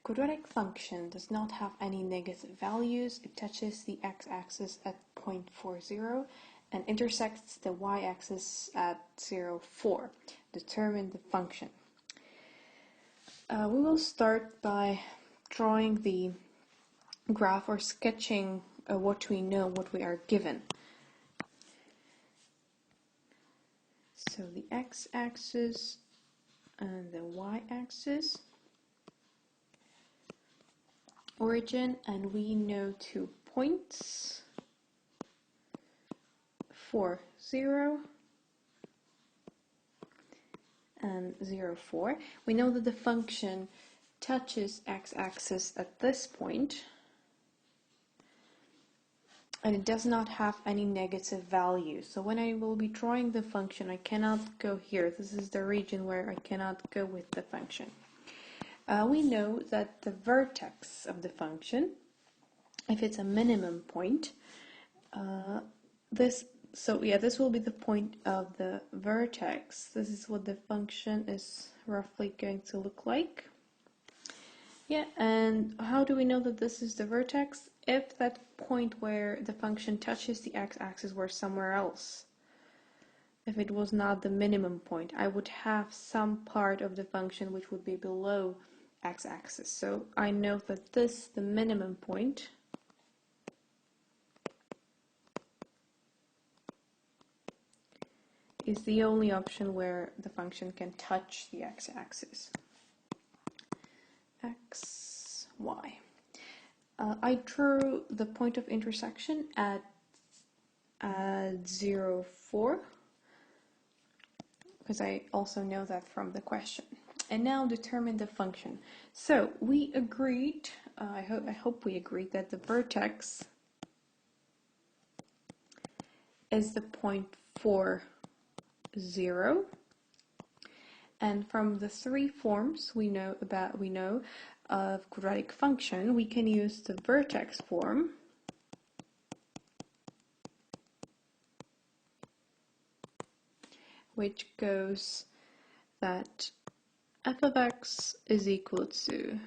quadratic function does not have any negative values. It touches the x-axis at 0.40 and intersects the y-axis at 0.4. Determine the function. We will start by drawing the graph or sketching what we know, what we are given. So the x-axis and the y-axis, origin, and we know 2 points, 4, 0 and 0, 4. We know that the function touches x-axis at this point, and it does not have any negative value. So when I will be drawing the function, I cannot go here. This is the region where I cannot go with the function. We know that the vertex of the function, if it's a minimum point, this will be the point of the vertex. This is what the function is roughly going to look like. Yeah, and how do we know that this is the vertex? If that point where the function touches the x-axis were somewhere else. If it was not the minimum point, I would have some part of the function which would be below x-axis. So I know that this, the minimum point, is the only option where the function can touch the x-axis. X, y. I drew the point of intersection at 0, 4, because I also know that from the question. And now determine the function. So we agreed, I hope we agreed that the vertex is the point 4, 0. And from the 3 forms we know of quadratic function, we can use the vertex form, which goes that f of x is equal to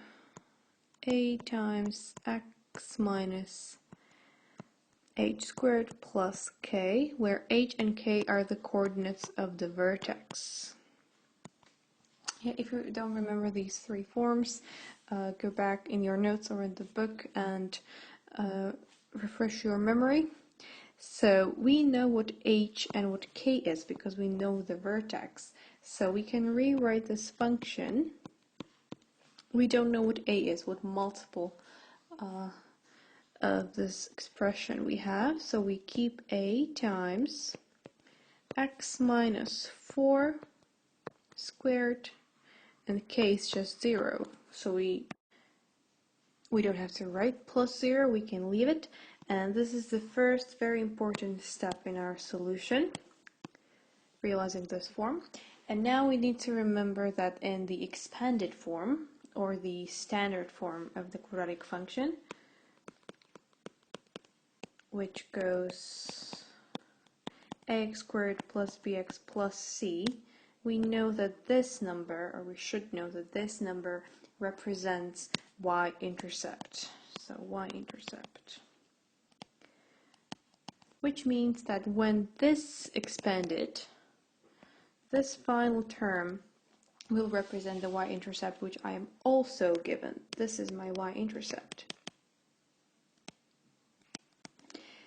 a times x minus h squared plus k, where h and k are the coordinates of the vertex. Yeah, if you don't remember these 3 forms, go back in your notes or in the book and refresh your memory. So we know what h and what k is because we know the vertex. So we can rewrite this function. We don't know what a is, what multiple of this expression we have. So we keep a times x minus 4 squared, and k is just 0. So we don't have to write plus 0, we can leave it. And this is the first very important step in our solution, realizing this form. And now we need to remember that in the expanded form, or the standard form of the quadratic function, which goes ax squared plus bx plus c, we know that this number, or we should know that this number represents y-intercept. So y-intercept. Which means that when this expanded, this final term will represent the y-intercept, which I am also given. This is my y-intercept.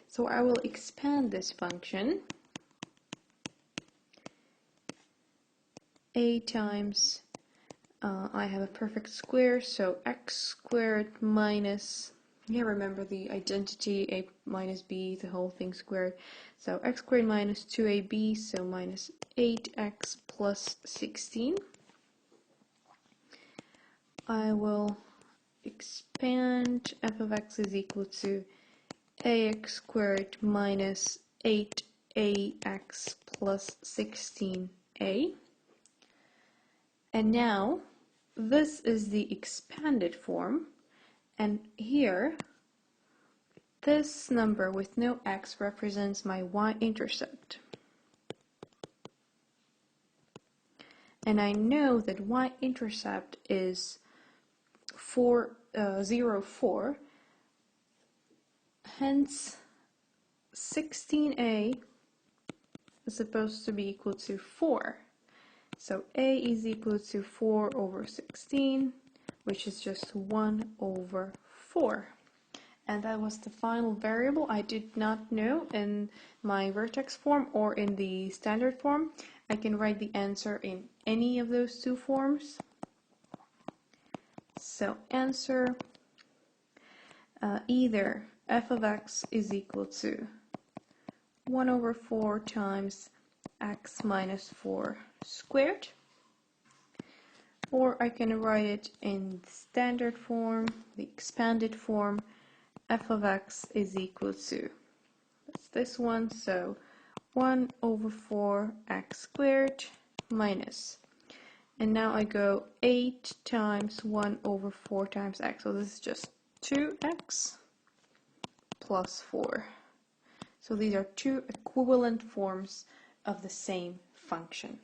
So I will expand this function. A times, I have a perfect square, so x squared minus, remember the identity, a minus b, the whole thing squared. So x squared minus 2ab, so minus 8x plus 16. I will expand f of x is equal to ax squared minus 8ax plus 16a. And now, this is the expanded form, and here, this number with no x represents my y-intercept. And I know that y-intercept is 0, 4. Hence, 16a is supposed to be equal to 4. So a is equal to 4 over 16, which is just 1 over 4. And that was the final variable. I did not know in my vertex form or in the standard form. I can write the answer in any of those two forms. So answer, either f of x is equal to 1 over 4 times x minus 4 squared, or I can write it in the standard form, the expanded form, f of x is equal to, that's this one, so 1 over 4 x squared minus, and now I go 8 times 1 over 4 times x, so this is just 2x plus 4. So these are two equivalent forms of the same function.